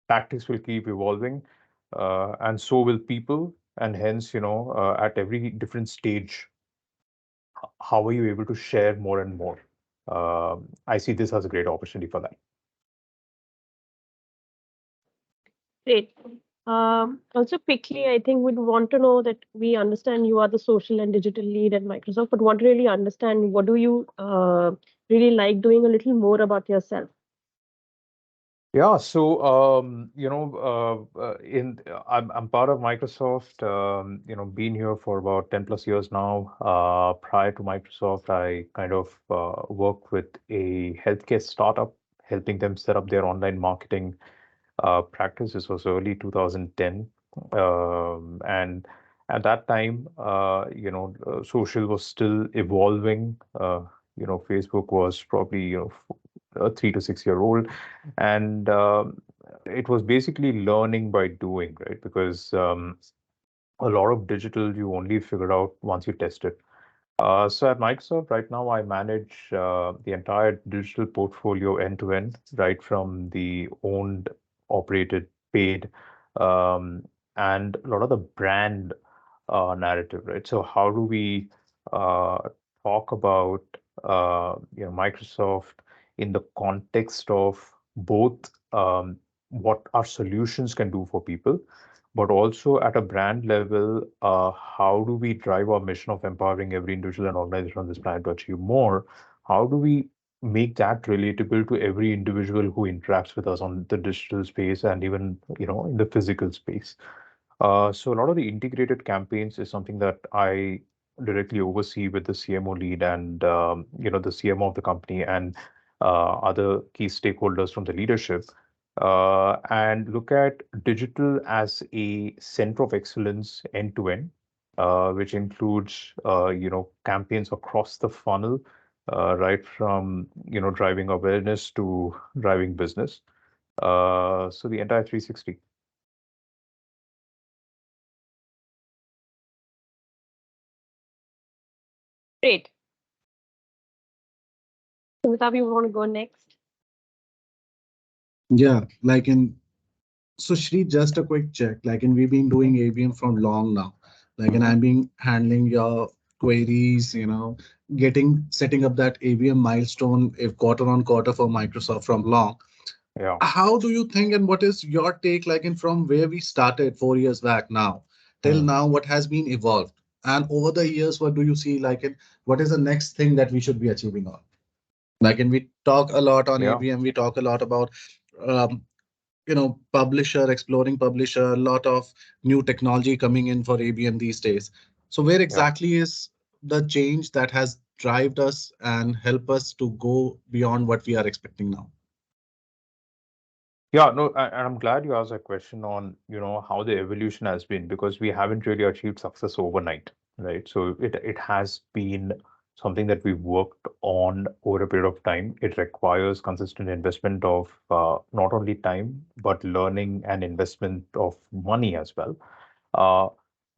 tactics will keep evolving, and so will people. And hence, at every different stage, how are you able to share more and more? I see this as a great opportunity for that. Great. Also, quickly, I think we'd want to know that we understand you are the social and digital lead at Microsoft, but want to really understand what do you really like doing a little more about yourself. Yeah, so I'm part of Microsoft. Been here for about 10 plus years now. Prior to Microsoft, I kind of worked with a healthcare startup, helping them set up their online marketing practice. This was early 2010, and at that time, social was still evolving. Facebook was probably a 3 to 6 year old, and it was basically learning by doing, right? Because a lot of digital you only figure out once you test it. So at Microsoft right now, I manage the entire digital portfolio end to end, right from the owned, operated, paid, um, and a lot of the brand narrative, right? So how do we uh, talk about Microsoft in the context of both what our solutions can do for people, but also at a brand level, how do we drive our mission of empowering every individual and organization on this planet to achieve more? How do we make that relatable to every individual who interacts with us on the digital space and even in the physical space? So a lot of the integrated campaigns is something that I directly oversee with the CMO lead and the CMO of the company and other key stakeholders from the leadership, and look at digital as a center of excellence end to end, which includes campaigns across the funnel, right from driving awareness to driving business. So the entire 360. Great. Smita, you want to go next? Yeah, so Shri, just a quick check. We've been doing ABM from long now. I've been handling your queries, setting up that ABM milestone if quarter on quarter for Microsoft from long. Yeah. How do you think, and what is your take, from where we started 4 years back now till Hmm. now, what has been evolved? And over the years, what do you see, what is the next thing that we should be achieving on? And we talk a lot on Yeah. ABM, we talk a lot about um, publisher, exploring publisher, a lot of new technology coming in for ABM these days. So where Yeah. exactly is the change that has driven us and help us to go beyond what we are expecting now? Yeah, no, and I'm glad you asked that question on, how the evolution has been, because we haven't really achieved success overnight, right? So it has been something that we've worked on over a period of time. It requires consistent investment of not only time, but learning and investment of money as well. Uh,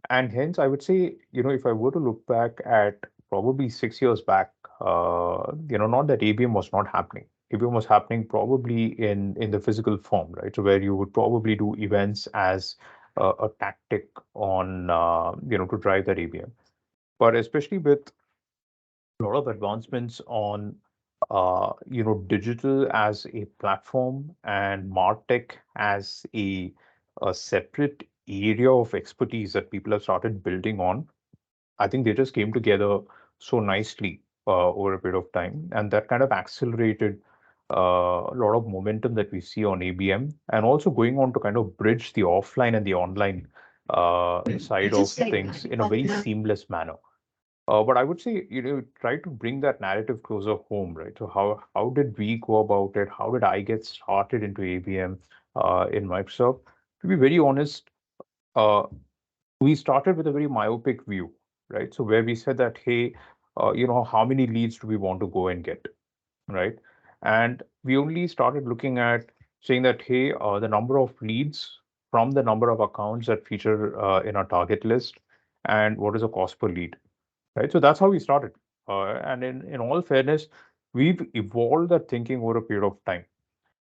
and hence, I would say, if I were to look back at probably 6 years back, not that ABM was not happening. ABM was happening probably in the physical form, right? So where you would probably do events as a tactic on, to drive that ABM. But especially with a lot of advancements on, digital as a platform and MarTech as a separate area of expertise that people have started building on. I think they just came together so nicely over a period of time, and that kind of accelerated a lot of momentum that we see on ABM, and also going on to kind of bridge the offline and the online side of things in a very seamless manner. But I would say, try to bring that narrative closer home, right? So how did we go about it? How did I get started into ABM in Microsoft? To be very honest, uh, we started with a very myopic view, right? So where we said that, hey, how many leads do we want to go and get, right? And we only started looking at saying that, hey, the number of leads from the number of accounts that feature in our target list, and what is the cost per lead, right? So that's how we started. And in all fairness, we've evolved that thinking over a period of time.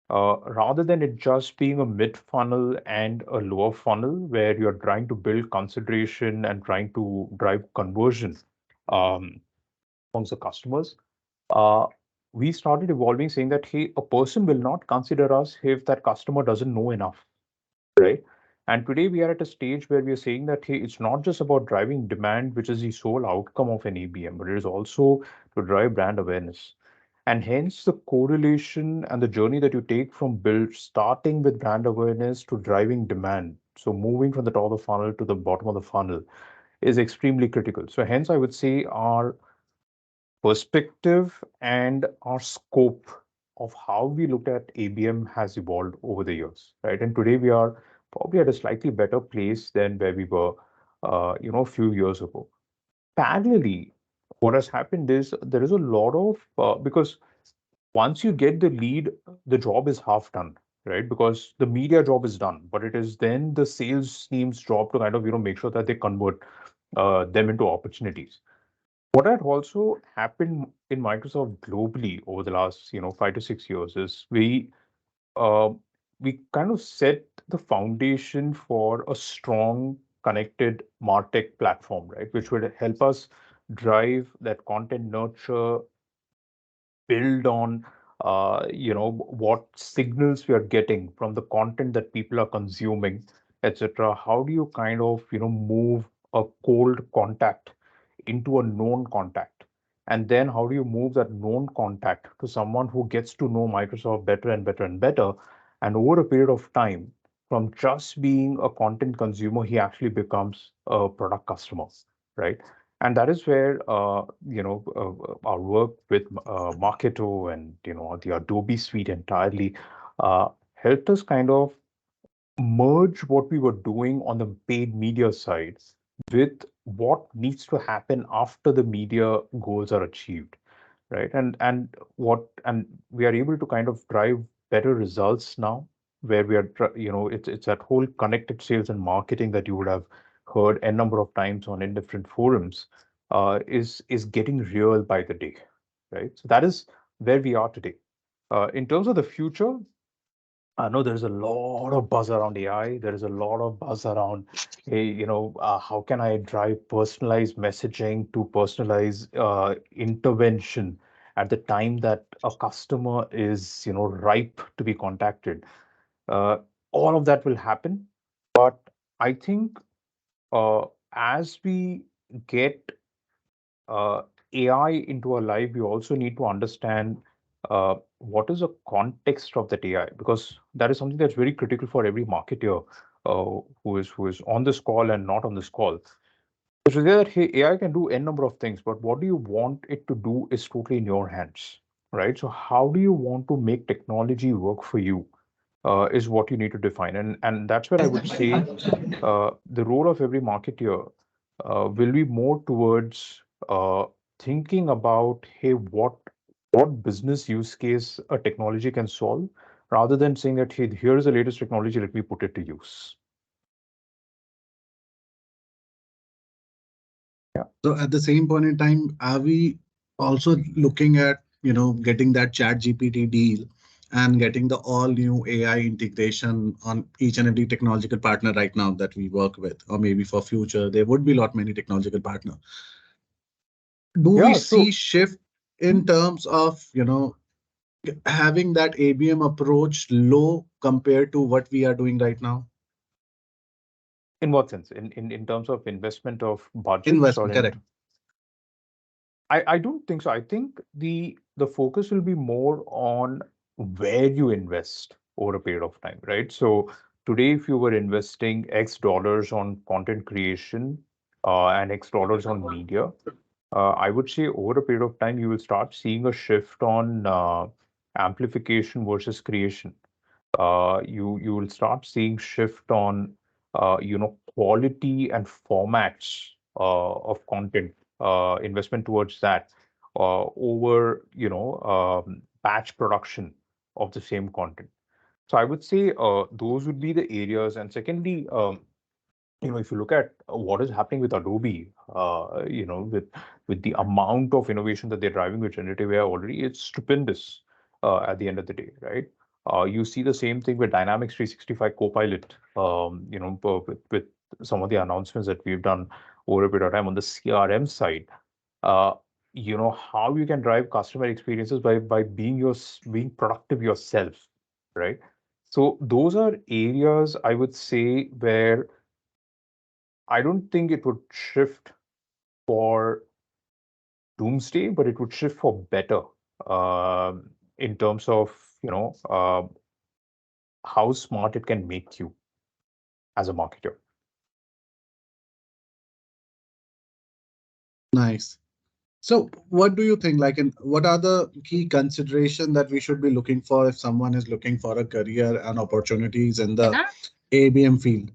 rather than it just being a mid funnel and a lower funnel where you're trying to build consideration and trying to drive conversion um, amongst the customers. uh, we started evolving saying that, hey, a person will not consider us if that customer doesn't know enough, right? And today we are at a stage where we are saying that, hey, it's not just about driving demand, which is the sole outcome of an ABM, but it is also to drive brand awareness. And hence the correlation and the journey that you take from build, starting with brand awareness to driving demand. So moving from the top of the funnel to the bottom of the funnel is extremely critical. So hence I would say our perspective and our scope of how we look at ABM has evolved over the years, right? And today we are probably at a slightly better place than where we were, a few years ago. Parallelly, what has happened is there is a lot of because once you get the lead, the job is half done, right? Because the media job is done, but it is then the sales team's job to kind of make sure that they convert them into opportunities. What had also happened in Microsoft globally over the last 5 to 6 years is uh, we kind of set the foundation for a strong connected martech platform, right, which would help us drive that content nurture, build on what signals we are getting from the content that people are consuming, etc. How do you kind of move a cold contact into a known contact, and then how do you move that known contact to someone who gets to know Microsoft better and better and better, and over a period of time, from just being a content consumer, he actually becomes a product customer, right? And that is where our work with Marketo and the Adobe suite entirely helped us kind of merge what we were doing on the paid media side with what needs to happen after the media goals are achieved, right? And we are able to kind of drive better results now, where we are it's that whole connected sales and marketing that you would have heard a number of times on in different forums, is getting real by the day, right? So that is where we are today. In terms of the future, I know there's a lot of buzz around AI. There is a lot of buzz around, hey, how can I drive personalized messaging to personalize intervention at the time that a customer is, ripe to be contacted. Uh, all of that will happen, but I think as we get uh, AI into our life, we also need to understand what is the context of that AI, because that is something that's very critical for every marketer who is on this call and not on this call. So that, hey, AI can do n number of things, but what do you want it to do is totally in your hands, right? So how do you want to make technology work for you is what you need to define, and that's where I would say the role of every marketer will be more towards thinking about, hey, what business use case a technology can solve, rather than saying that, hey, here is the latest technology, let me put it to use. Yeah. So at the same point in time, are we also looking at, getting that chat GPT deal and getting the all new AI integration on each and every technological partner right now that we work with, or maybe for future, there would be a lot many technological partner. Do we Yeah. see So shift in terms of, having that ABM approach low compared to what we are doing right now? in what sense? In terms of investment of budgets, or Investment, in correct. I don't think so. I think the focus will be more on where you invest over a period of time, right? So today, if you were investing X dollars on content creation and X dollars on media, I would say over a period of time, you will start seeing a shift on amplification versus creation. You will start seeing shift on quality and formats of content, investment towards that over batch production of the same content. So I would say those would be the areas. And secondly, if you look at what is happening with Adobe, with the amount of innovation that they're driving with generative AI already, it's stupendous at the end of the day, right? You see the same thing with Dynamics 365 Copilot, with some of the announcements that we've done over a period of time on the CRM side. uh, how you can drive customer experiences by being productive yourself, right? So those are areas I would say where I don't think it would shift for doomsday, but it would shift for better, in terms of how smart it can make you as a marketer. Nice. So, what do you think? Like, and what are the key consideration that we should be looking for if someone is looking for a career and opportunities in the ABM field?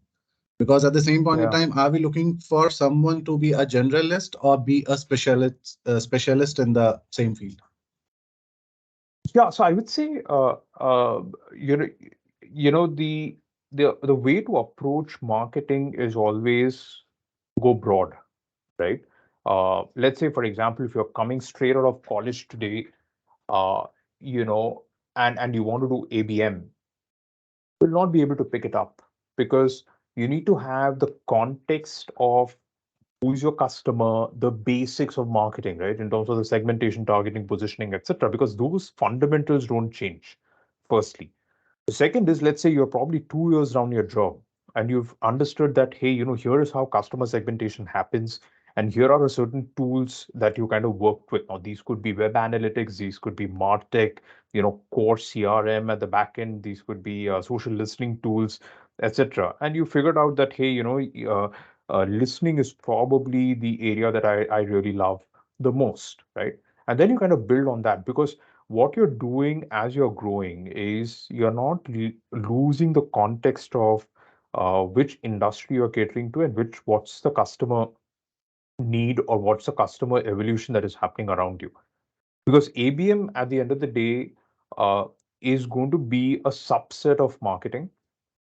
Because at the same point in Yeah. time, are we looking for someone to be a generalist or be a specialist in the same field? Yeah, so I would say, you know, the way to approach marketing is always go broad, right? Let's say, for example, if you're coming straight out of college today, uh, you know, and you want to do ABM, will not be able to pick it up because you need to have the context of who's your customer, the basics of marketing, right? In terms of the segmentation, targeting, positioning, etc. Because those fundamentals don't change, firstly. The second is, let's say you're probably 2 years down your job and you've understood that, hey, here is how customer segmentation happens. And here are a certain tools that you kind of work with. Now, these could be web analytics, these could be MarTech, core CRM at the back end, these could be social listening tools, etc. And you figured out that, hey, listening is probably the area that I really love the most, right? And then you kind of build on that because what you're doing as you're growing is you're not losing the context of which industry you're catering to and what's the customer need or what's the customer evolution that is happening around you. Because ABM at the end of the day uh, is going to be a subset of marketing.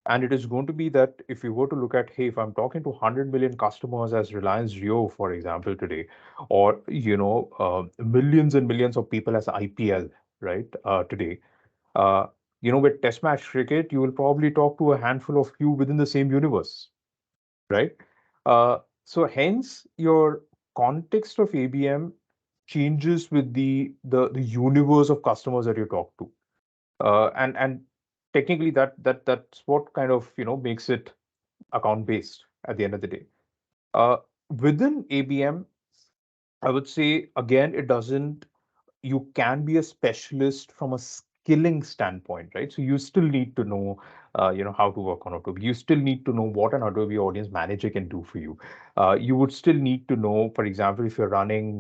And it is going to be that if you were to look at, hey, if I'm talking to 100 million customers as Reliance Jio, for example, today, or, millions and millions of people as IPL, right, today, uh, with Test match cricket, you will probably talk to a handful of you within the same universe, right? So hence your context of ABM changes with the universe of customers that you talk to, and technically that's what kind of makes it account based at the end of the day. Uh, Within ABM, I would say again, it doesn't. You can be a specialist from a skilling standpoint, right? So you still need to know, how to work on Adobe. You still need to know what an Adobe Audience Manager can do for you. You would still need to know, for example, if you're running,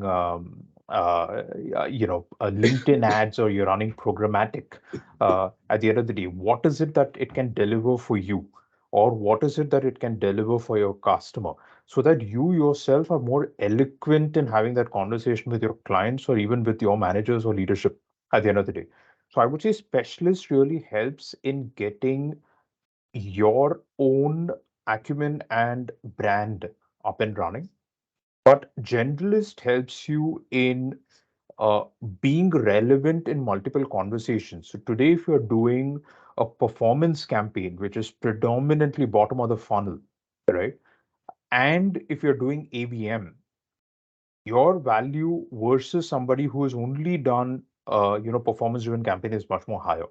LinkedIn ads or you're running programmatic. At the end of the day, what is it that it can deliver for you, or what is it that it can deliver for your customer? So that you yourself are more eloquent in having that conversation with your clients or even with your managers or leadership at the end of the day. So I would say specialist really helps in getting your own acumen and brand up and running. But generalist helps you in uh, being relevant in multiple conversations. So today, if you're doing a performance campaign, which is predominantly bottom of the funnel, right? And if you're doing ABM, your value versus somebody who has only done performance driven campaign is much more higher,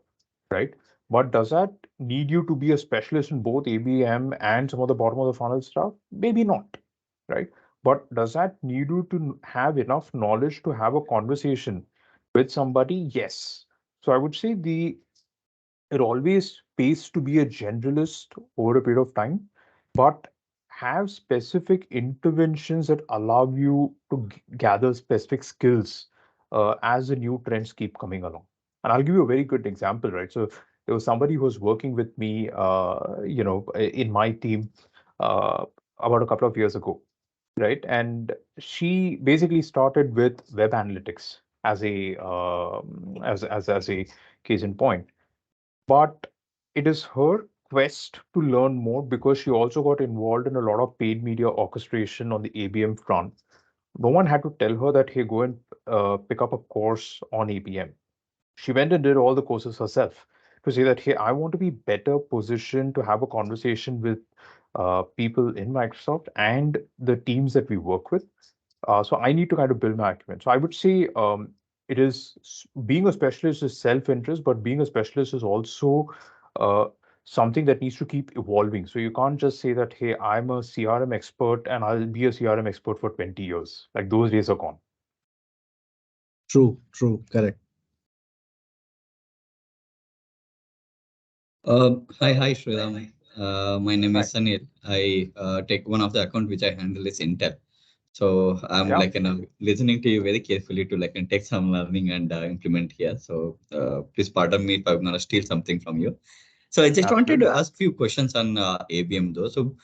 right? But does that need you to be a specialist in both ABM and some of the bottom of the funnel stuff? Maybe not, right? But does that need you to have enough knowledge to have a conversation with somebody? Yes. So I would say it always pays to be a generalist over a period of time, but have specific interventions that allow you to gather specific skills as the new trends keep coming along. And I'll give you a very good example, right? So there was somebody who was working with me, in my team uh, about a couple of years ago, right? And she basically started with web analytics as a case in point, but it is her quest to learn more because she also got involved in a lot of paid media orchestration on the ABM front. No one had to tell her that, hey, go and pick up a course on ABM. She went and did all the courses herself. to say that, hey, I want to be better positioned to have a conversation with people in Microsoft and the teams that we work with. So I need to kind of build my acumen. So I would say it is being a specialist is self-interest, but being a specialist is also uh, something that needs to keep evolving. So you can't just say that, hey, I'm a CRM expert and I'll be a CRM expert for 20 years. Like those days are gone. True, true, correct. Hi, Shriram. My name Right. is Sanil. I take one of the account which I handle is Intel. So I'm Yeah. like listening to you very carefully to like and take some learning and implement here. So please pardon me if I'm gonna steal something from you. So I just wanted to Absolutely. ask few questions on ABM though. So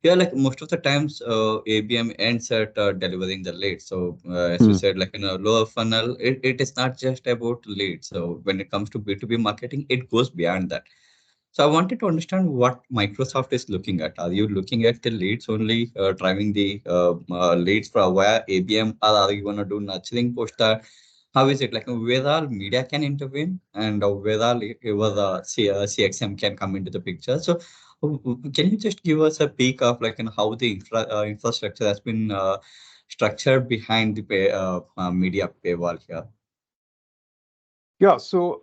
yeah, like most of the times, ABM ends at delivering the lead. So as you Hmm. said, like in a lower funnel, it is not just about leads. So when it comes to B2B marketing, it goes beyond that. So I wanted to understand what Microsoft is looking at. Are you looking at the leads only, driving the leads for via ABM, or are you going to do nurturing post that? How is it like where all media can intervene and where all where the CXM can come into the picture? So can you just give us a peek of like how the infrastructure has been structured behind the media paywall here? Yeah. So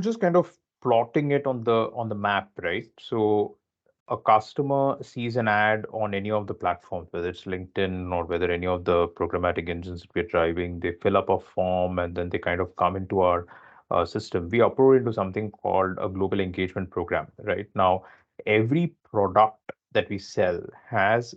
just kind of plotting it on the map, right? So a customer sees an ad on any of the platforms, whether it's LinkedIn or whether any of the programmatic engines that we're driving, they fill up a form and then they kind of come into our system. We upload into something called a global engagement program, right? Now, every product that we sell has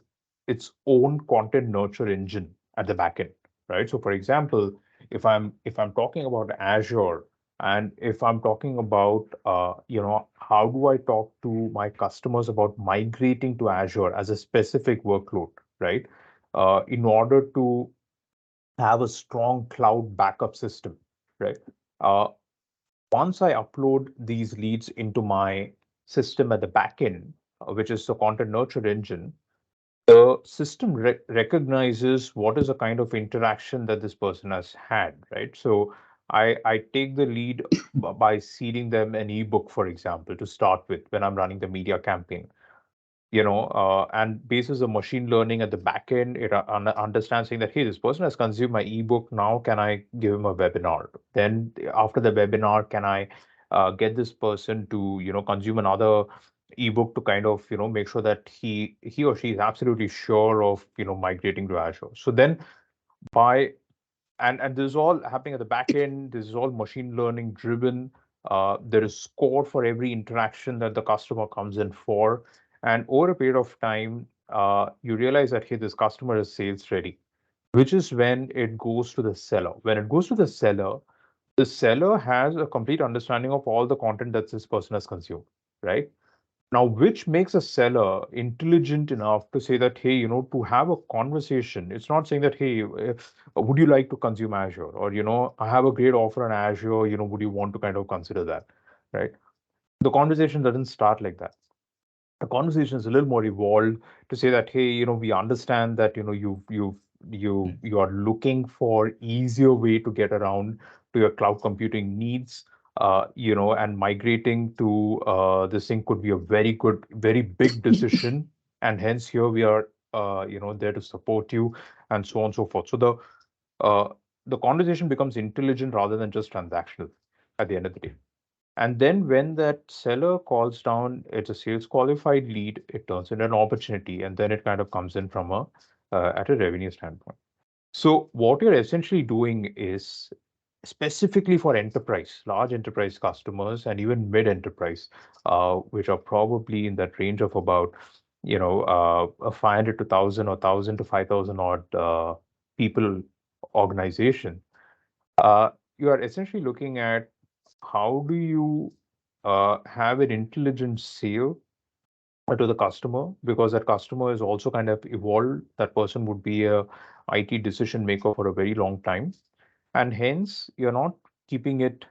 its own content nurture engine at the back end, right? So, for example, if I'm talking about Azure, and if I'm talking about, how do I talk to my customers about migrating to Azure as a specific workload, right? In order to have a strong cloud backup system, right? Uh, Once I upload these leads into my system at the back end, which is the content nurture engine, the system recognizes what is the kind of interaction that this person has had, right? So I take the lead by seeding them an ebook, for example, to start with when I'm running the media campaign, and basis of machine learning at the back end, it understands saying that, hey, this person has consumed my ebook. Now, can I give him a webinar? Then after the webinar, can I get this person to, consume another ebook to kind of, make sure that he or she is absolutely sure of, migrating to Azure. So then by and this is all happening at the back end. This is all machine learning driven. There is score for every interaction that the customer comes in for, and over a period of time, you realize that, hey, this customer is sales ready, which is when it goes to the seller. When it goes to the seller has a complete understanding of all the content that this person has consumed, right? Now, which makes a seller intelligent enough to say that, hey, to have a conversation, it's not saying that, hey, would you like to consume Azure? Or, I have a great offer on Azure, would you want to kind of consider that, right? The conversation doesn't start like that. The conversation is a little more evolved to say that, hey, we understand that, you are looking for easier way to get around to your cloud computing needs, and migrating to this thing could be a very good, very big decision, and hence here we are, there to support you, and so on and so forth. So uh, the conversation becomes intelligent rather than just transactional at the end of the day. And then when that seller calls down, it's a sales qualified lead, it turns into an opportunity, and then it kind of comes in from a at a revenue standpoint. So what you're essentially doing is specifically for enterprise, large enterprise customers, and even mid enterprise, which are probably in that range of about, a 500 to 1,000 or 1,000 to 5,000 odd people organization. Uh, you are essentially looking at how do you have an intelligent sale to the customer, because that customer is also kind of evolved. That person would be a IT decision maker for a very long time, and hence you're not keeping it.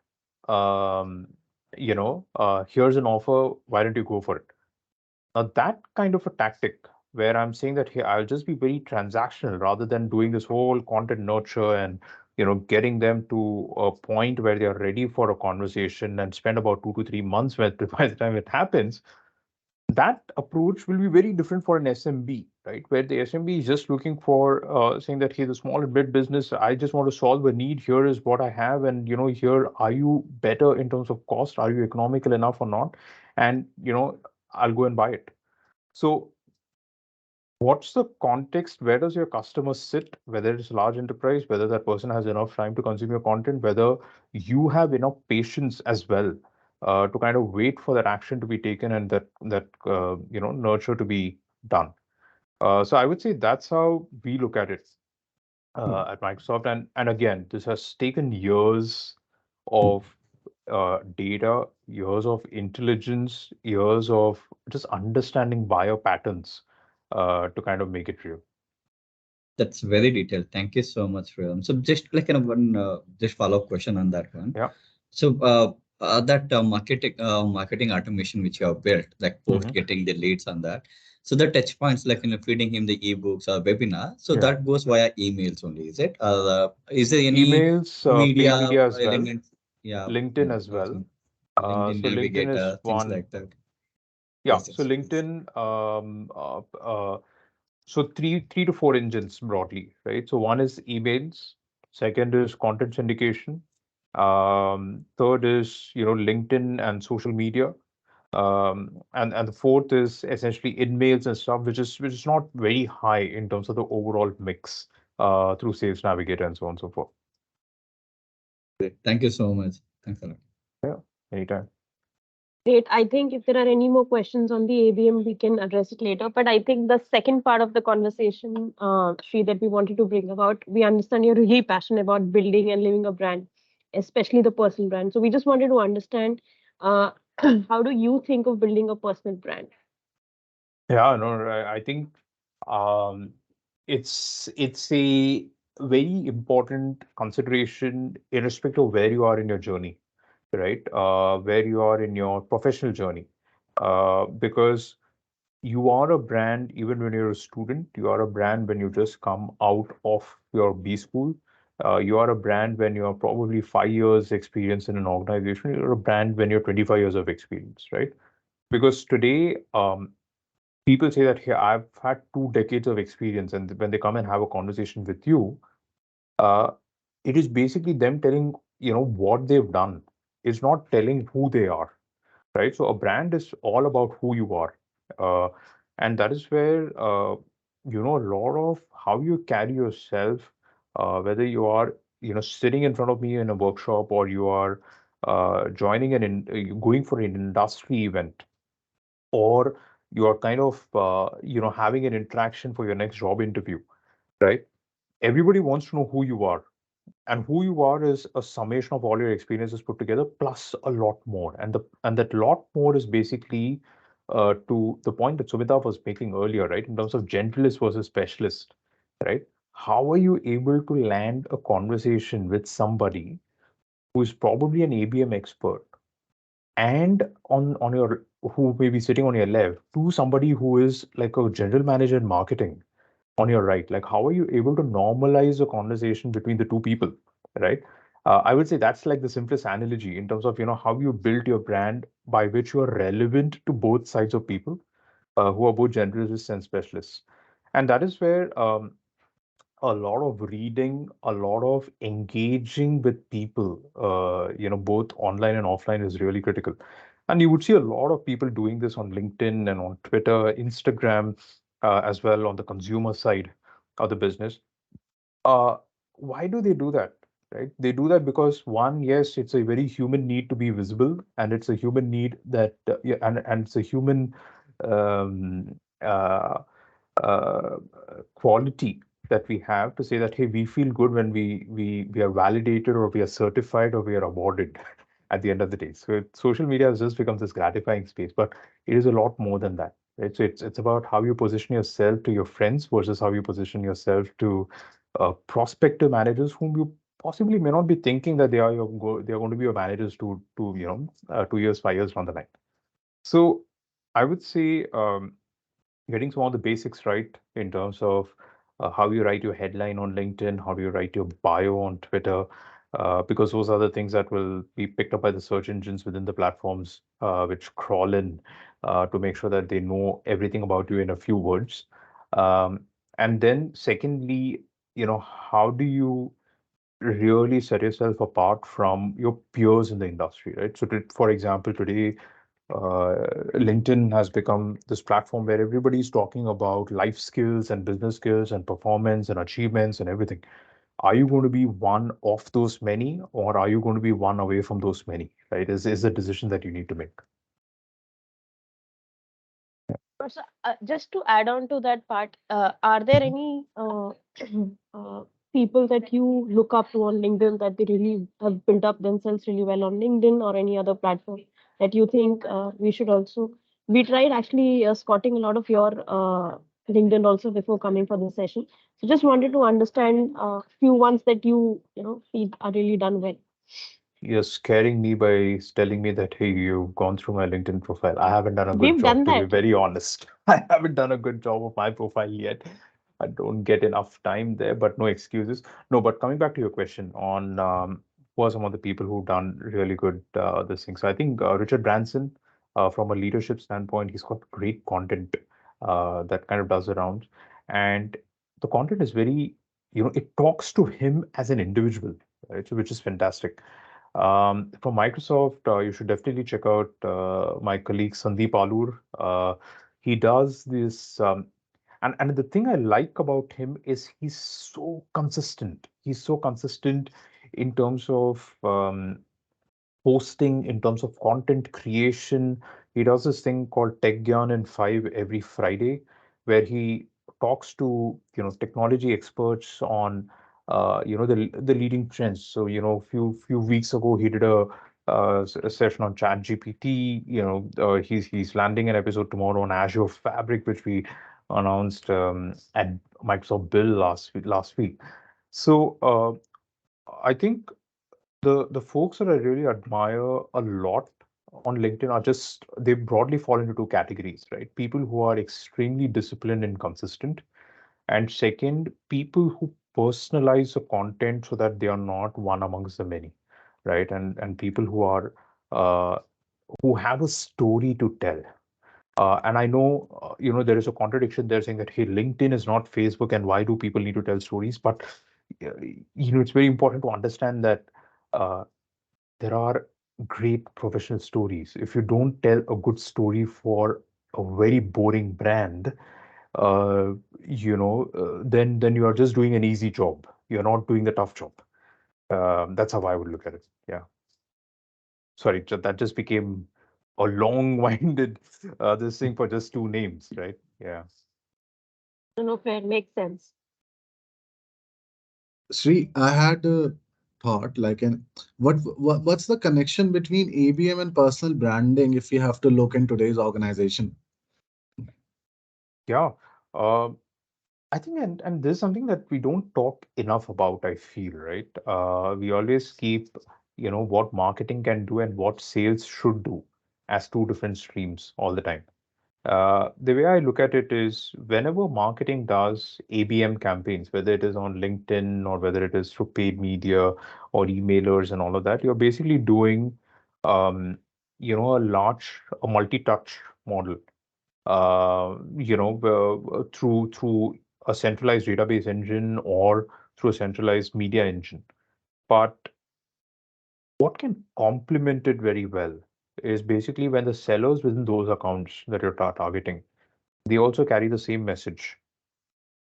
Um, Here's an offer. Why don't you go for it? Now that kind of a tactic where I'm saying that, hey, I'll just be very transactional rather than doing this whole content nurture and getting them to a point where they are ready for a conversation and spend about 2 to 3 months by the time it happens, that approach will be very different for an SMB, right? Where the SMB is just looking for saying that, hey, the small and mid business, I just want to solve a need. Here is what I have, and here, are you better in terms of cost? Are you economical enough or not? And I'll go and buy it. So what's the context? Where does your customer sit? Whether it's a large enterprise, whether that person has enough time to consume your content, whether you have enough patience as well to kind of wait for that action to be taken and that nurture to be done. So I would say that's how we look at it Hmm. at Microsoft. And again, this has taken years of data, years of intelligence, years of just understanding buyer patterns to kind of make it real. That's very detailed. Thank you so much, Shriram. So just like one just follow-up question on that one. Yeah. So that marketing automation which you have built, like post Hmm. getting the leads on that. So the touch points, like feeding him the ebooks or webinar. So Yeah. that goes via emails only, is it? Is there any Emails, paid media media as well, element? Yeah, LinkedIn as well. LinkedIn So LinkedIn is Navigator, things one. like that. Yeah. Yes, So yes, please. LinkedIn, so three to four engines broadly, right? So one is emails, second is content syndication, third is LinkedIn and social media, and the fourth is essentially in-mails and stuff, which is not very high in terms of the overall mix through Sales Navigator and so on and so forth. Great. Thank you so much. Thanks a lot. Yeah, anytime. Great. I think if there are any more questions on the ABM, we can address it later. But I think the second part of the conversation, Sri, that we wanted to bring about, we understand you're really passionate about building and living a brand, especially the personal brand. So we just wanted to understand uh, how do you think of building a personal brand? Yeah, no, I think um, it's a very important consideration irrespective of where you are in your journey, right? Where you are in your professional journey, because you are a brand even when you're a student. You are a brand when you just come out of your B school. You are a brand when you are probably 5 years experience in an organization. You're a brand when you're 25 years of experience, right? Because today, people say that, hey, I've had 2 decades of experience, and when they come and have a conversation with you, uh, it is basically them telling what they've done. It's not telling who they are, right? So a brand is all about who you are, uh, and that is where a lot of how you carry yourself, whether you are sitting in front of me in a workshop, or you are joining going for an industry event, or you're kind of having an interaction for your next job interview, right? Everybody wants to know who you are, and who you are is a summation of all your experiences put together plus a lot more, and that lot more is basically to the point that Sumita was making earlier, right, in terms of generalist versus specialist, right? How are you able to land a conversation with somebody who is probably an ABM expert, and on your who may be sitting on your left, to somebody who is like a general manager in marketing on your right? Like, how are you able to normalize a conversation between the two people, right? I would say that's like the simplest analogy in terms of how you build your brand, by which you are relevant to both sides of people, who are both generalists and specialists. And that is where a lot of reading, a lot of engaging with people, both online and offline, is really critical. And you would see a lot of people doing this on LinkedIn and on Twitter, Instagram, as well on the consumer side of the business. Uh, why do they do that? Right? They do that because, one, yes, it's a very human need to be visible, and it's a human need that, yeah, and it's a human um, uh, quality that we have to say that, hey, we feel good when we are validated, or we are certified, or we are awarded at the end of the day. So social media has just become this gratifying space, but it is a lot more than that, right? So it's about how you position yourself to your friends versus how you position yourself to prospective managers whom you possibly may not be thinking that they are going to be your managers to 2 years, 5 years down the line. So I would say, getting some of the basics right in terms of how you write your headline on LinkedIn, how do you write your bio on Twitter, because those are the things that will be picked up by the search engines within the platforms which crawl in to make sure that they know everything about you in a few words. Um, and then, secondly, how do you really set yourself apart from your peers in the industry, right? So, for example, today, LinkedIn has become this platform where everybody's talking about life skills and business skills and performance and achievements and everything. Are you going to be one of those many, or are you going to be one away from those many, right? Is a decision that you need to make. So, just to add on to that part, are there Mhm. any uh, people that you look up to on LinkedIn that they really have built up themselves really well on LinkedIn or any other platform that you think we should also? We tried actually spotting a lot of your LinkedIn also before coming for this session. So just wanted to understand few ones that you know feel are really done well. You're scaring me by telling me that, hey, you've gone through my LinkedIn profile. I haven't done a good We've job, done to be that. very honest. I haven't done a good job of my profile yet. I don't get enough time there, but no excuses. No, but coming back to your question on who are some of the people who've done really good this thing. So I think Richard Branson, from a leadership standpoint, he's got great content that kind of does the rounds. And the content is very, it talks to him as an individual, right? So which is fantastic. From Microsoft, you should definitely check out my colleague Sandeep Alur. He does this, and the thing I like about him is he's so consistent. He's so consistent in terms of posting, in terms of content creation. He does this thing called Tech Gyan in 5 every Friday, where he talks to technology experts on the leading trends. So few weeks ago he did a session on Chat GPT. He's landing an episode tomorrow on Azure Fabric, which we announced at Microsoft Build last week. So I think the folks that I really admire a lot on LinkedIn are just they broadly fall into two categories, right? People who are extremely disciplined and consistent, and second, people who personalize the content so that they are not one amongst the many, right? And people who are uh, who have a story to tell. And I know, there is a contradiction there saying that, hey, LinkedIn is not Facebook, and why do people need to tell stories? But it's very important to understand that. There are great professional stories. If you don't tell a good story for a very boring brand, uh, then you are just doing an easy job. You're not doing the tough job. That's how I would look at it. Yeah. Sorry, that just became a long-winded this thing for just two names, right? Yeah. No, no, fair, makes sense. Sri, I had a thought like, and what's the connection between ABM and personal branding if we have to look in today's organization? Yeah. Um, I think, and this is something that we don't talk enough about, I feel, right? We always keep, what marketing can do and what sales should do as two different streams all the time. The way I look at it is whenever marketing does ABM campaigns, whether it is on LinkedIn or whether it is through paid media or emailers and all of that, you're basically doing, um, a multi-touch model through a centralized database engine or through a centralized media engine. But what can complement it very well is basically when the sellers within those accounts that you're targeting, they also carry the same message,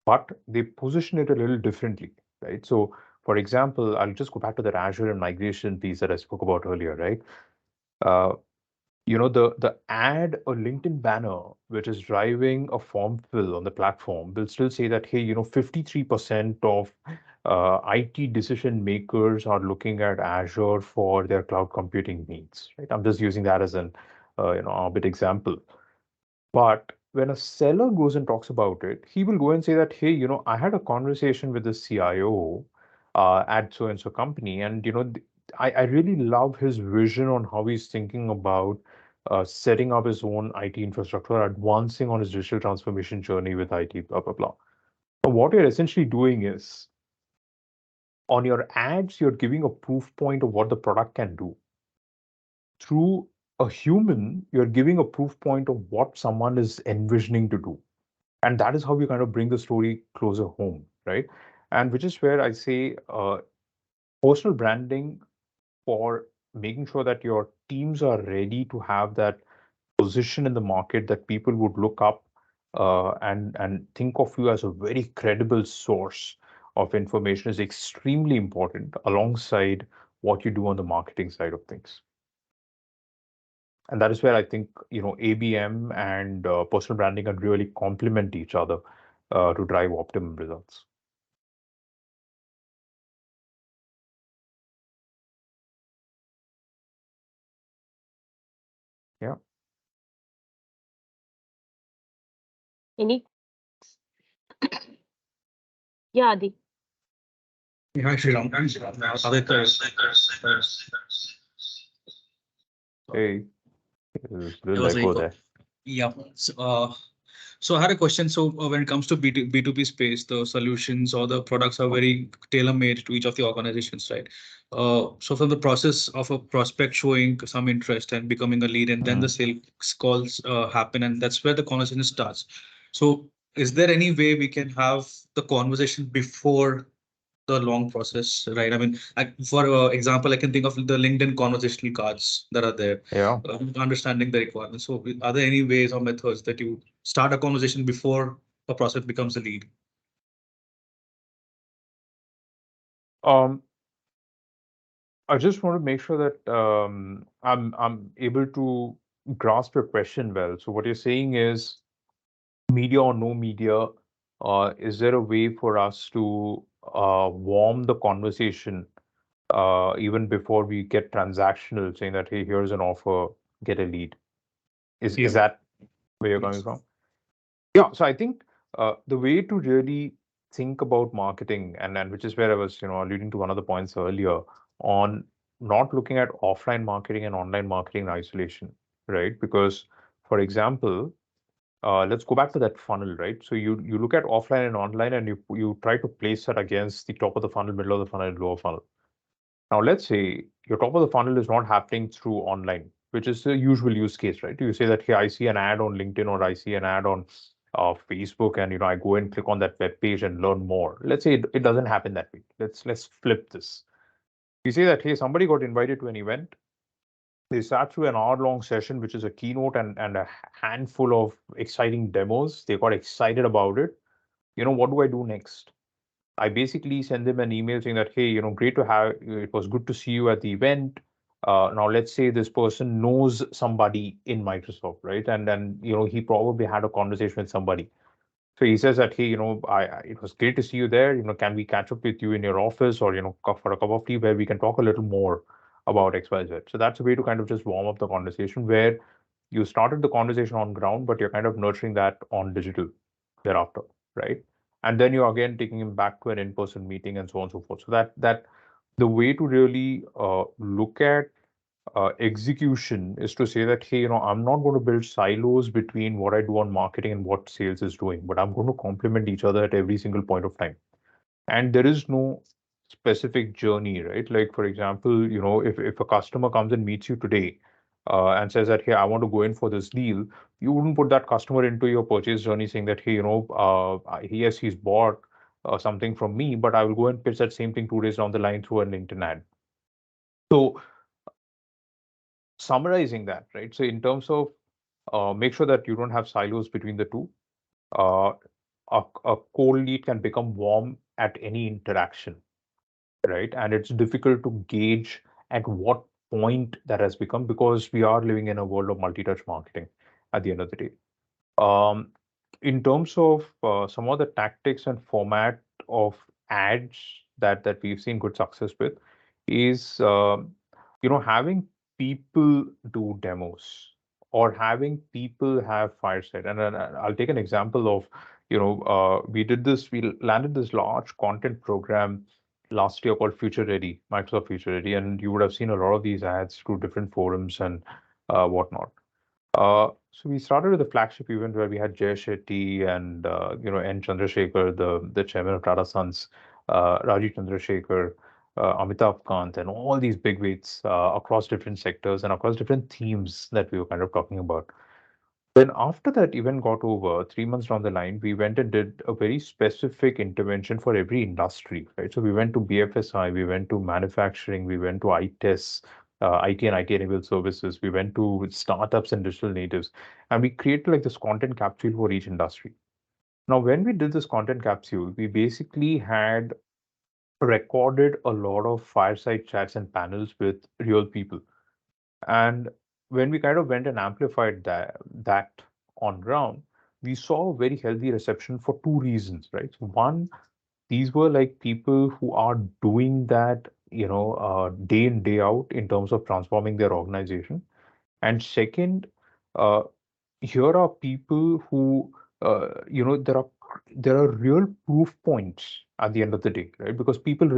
but they position it a little differently, right? So, for example, I'll just go back to that Azure and migration piece that I spoke about earlier, right? Uh, the ad or LinkedIn banner which is driving a form fill on the platform will still say that, hey, 53% of IT decision makers are looking at Azure for their cloud computing needs, right? I'm just using that as an a bit example. But when a seller goes and talks about it, he will go and say that, hey, I had a conversation with the CIO at so and so company, and I really love his vision on how he's thinking about setting up his own IT infrastructure, advancing on his digital transformation journey with IT, blah blah blah. What you're essentially doing is on your ads, you're giving a proof point of what the product can do. Through a human, you're giving a proof point of what someone is envisioning to do. And that is how we kind of bring the story closer home, right? And which is where I say personal branding for making sure that your teams are ready to have that position in the market that people would look up and think of you as a very credible source of information is extremely important alongside what you do on the marketing side of things. And that is where I think ABM and personal branding can really complement each other to drive optimum results. Yeah. Any? Yeah, Adi. Hi, Shriram. Aditya. Hey, There little was a echo there. yeah. So I had a question. So when it comes to B2B space, the solutions or the products are very tailor-made to each of the organizations, right? So from the process of a prospect showing some interest and becoming a lead, and then the Mhm. sales calls happen, and that's where the conversation starts. So is there any way we can have the conversation before the long process, right? I mean, for example, I can think of the LinkedIn conversational cards that are there, Yeah. understanding the requirements. So, are there any ways or methods that you start a conversation before a process becomes a lead? Um, I just want to make sure that I'm able to grasp your question well. So what you're saying is media or no media, is there a way for us to warm the conversation even before we get transactional, saying that, hey, here's an offer, get a lead? Is Yeah. that where you're coming Yes. from? Yeah. So I think the way to really think about marketing, and which is where I was, alluding to one of the points earlier on not looking at offline marketing and online marketing in isolation, right? Because, for example, let's go back to that funnel, right? So you look at offline and online, and you try to place that against the top of the funnel, middle of the funnel, and lower funnel. Now, let's say your top of the funnel is not happening through online, which is the usual use case, right? You say that, hey, I see an ad on LinkedIn or I see an ad on Facebook, and I go and click on that web page and learn more. Let's say it doesn't happen that way. Let's flip this. You say that, hey, somebody got invited to an event. They sat through an hour-long session, which is a keynote and a handful of exciting demos. They got excited about it. What do I do next? I basically send them an email saying that, hey, great to have, it was good to see you at the event. Now, let's say this person knows somebody in Microsoft, right? And then, he probably had a conversation with somebody. So he says that, hey, it was great to see you there. Can we catch up with you in your office or, for a cup of tea where we can talk a little more about XYZ? So that's a way to kind of just warm up the conversation where you started the conversation on ground, but you're kind of nurturing that on digital thereafter, right? And then you're again taking him back to an in-person meeting and so on and so forth. So that the way to really look at execution is to say that, hey, I'm not going to build silos between what I do on marketing and what sales is doing, but I'm going to complement each other at every single point of time. And there is no specific journey, right? Like, for example, if a customer comes and meets you today and says that, hey, I want to go in for this deal, you wouldn't put that customer into your purchase journey saying that, hey, yes, he's bought something from me, but I will go and pitch that same thing 2 days down the line through an LinkedIn ad. So summarizing that, right? So in terms of make sure that you don't have silos between the two. Uh, a cold lead can become warm at any interaction, right? And it's difficult to gauge at what point that has become because we are living in a world of multi-touch marketing at the end of the day. Um, in terms of some of the tactics and format of ads that we've seen good success with is having people do demos or having people have fireside. And then I'll take an example of we landed this large content program last year called Future Ready, Microsoft Future Ready, and you would have seen a lot of these ads through different forums and whatnot. So we started with a flagship event where we had Jay Shetty and N. Chandrasekhar, the chairman of Tata Sons, Rajiv Chandrasekhar, Amitabh Kant, and all these bigwigs across different sectors and across different themes that we were kind of talking about. Then after that event got over, 3 months down the line, we went and did a very specific intervention for every industry, right? So we went to BFSI, we went to manufacturing, we went to ITES, IT and IT-enabled services, we went to startups and digital natives, and we created like this content capsule for each industry. Now, when we did this content capsule, we basically had recorded a lot of fireside chats and panels with real people. And when we kind of went and amplified that on ground, we saw a very healthy reception for two reasons, right? So one, these were like people who are doing that, day in, day out in terms of transforming their organization. And second, uh, here are people who there are real proof points at the end of the day, right? Because people don't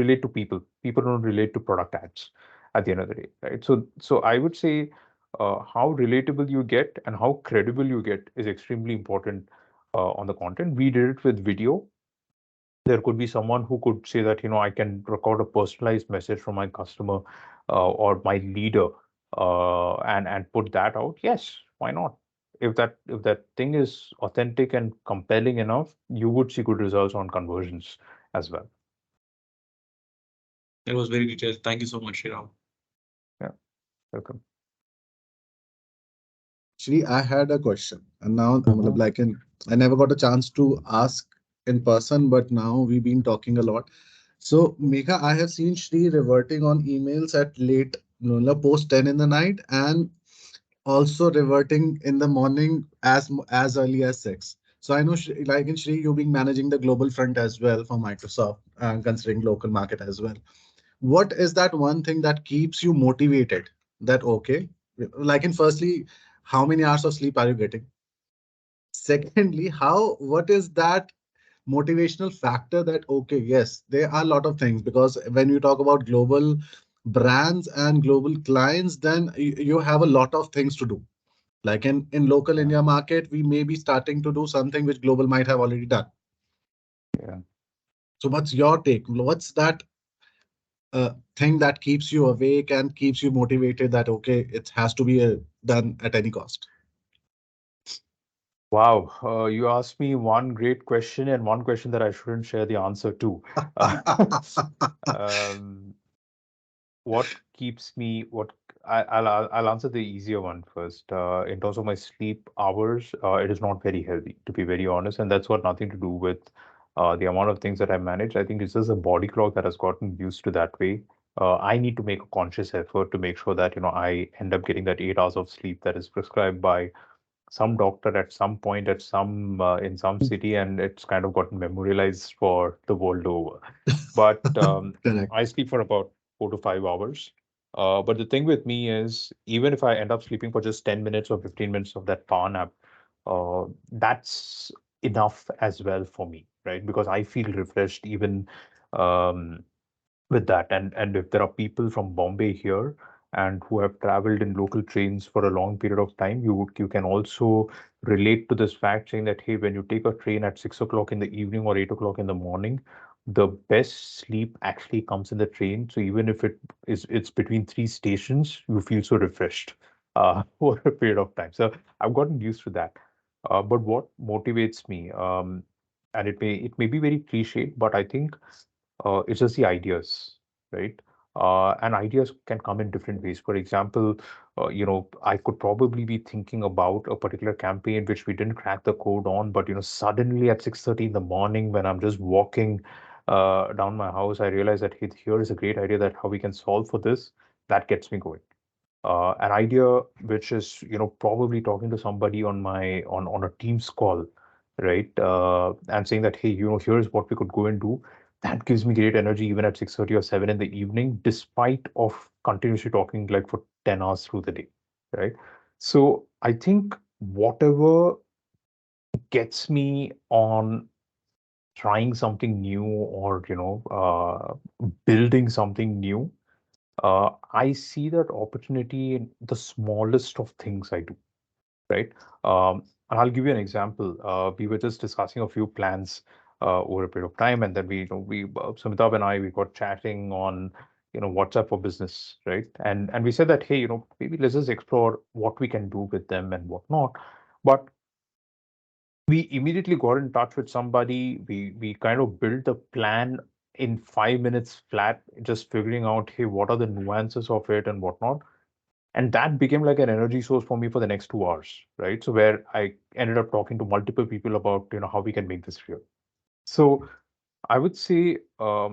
relate to product ads at the end of the day, right? So I would say how relatable you get and how credible you get is extremely important on the content. We did it with video. There could be someone who could say that, I can record a personalized message from my customer or my leader and put that out. Yes, why not? If that thing is authentic and compelling enough, you would see good results on conversions as well. It was very detailed. Thank you so much, Shriram. Yeah, welcome. Shri, I had a question, and now Mhm. like I never got a chance to ask in person, but now we've been talking a lot. So, Megha, I have seen Shri reverting on emails at late, post 10 in the night, and also reverting in the morning as early as 6. So I know, like in Shri, you've been managing the global front as well for Microsoft, considering local market as well. What is that one thing that keeps you motivated? That okay, like in firstly, how many hours of sleep are you getting? Secondly, how what is that motivational factor that okay, yes, there are a lot of things, because when you talk about global brands and global clients, then you have a lot of things to do. Like in local Yeah, India market, we may be starting to do something which global might have already done. yeah. So what's your take? What's that thing that keeps you awake and keeps you motivated that okay, it has to be done at any cost? Wow, you asked me one great question and one question that I shouldn't share the answer to. Um, what keeps me what I'll answer the easier one first. In terms of my sleep hours, it is not very healthy, to be very honest, and that's got nothing to do with the amount of things that I manage. I think it's just a body clock that has gotten used to that way. I need to make a conscious effort to make sure that I end up getting that 8 hours of sleep that is prescribed by some doctor at some point at some in some city, and it's kind of gotten memorialized for the world over. But Correct. I sleep for about 4 to 5 hours. But the thing with me is, even if I end up sleeping for just 10 minutes or 15 minutes of that power nap, that's enough as well for me, right? Because I feel refreshed even um, with that. And if there are people from Bombay here and who have traveled in local trains for a long period of time, you can also relate to this fact, saying that hey, when you take a train at 6 o'clock in the evening or 8 o'clock in the morning, the best sleep actually comes in the train. So even if it's between three stations, you feel so refreshed for a period of time. So I've gotten used to that. But what motivates me, and it may be very cliched, but I think it's just the ideas, right? And ideas can come in different ways. For example, I could probably be thinking about a particular campaign which we didn't crack the code on, but suddenly at 6:30 in the morning when I'm just walking down my house, I realize that hey, here is a great idea that how we can solve for this. That gets me going. An idea which is probably talking to somebody on a Teams call, right? And saying that hey, here's what we could go and do. That gives me great energy even at 6:30 or 7 in the evening, despite of continuously talking like for 10 hours through the day, right? So I think whatever gets me on trying something new or building something new, I see that opportunity in the smallest of things I do, right? And I'll give you an example. We were just discussing a few plans over a period of time, and then Samitabh and I, we got chatting on, WhatsApp for Business, right? And we said that, hey, maybe let's just explore what we can do with them and whatnot. But we immediately got in touch with somebody. We kind of built a plan in 5 minutes flat, just figuring out, hey, what are the nuances of it and whatnot. And that became like an energy source for me for the next 2 hours, right? So where I ended up talking to multiple people about, how we can make this real. So I would say, uh,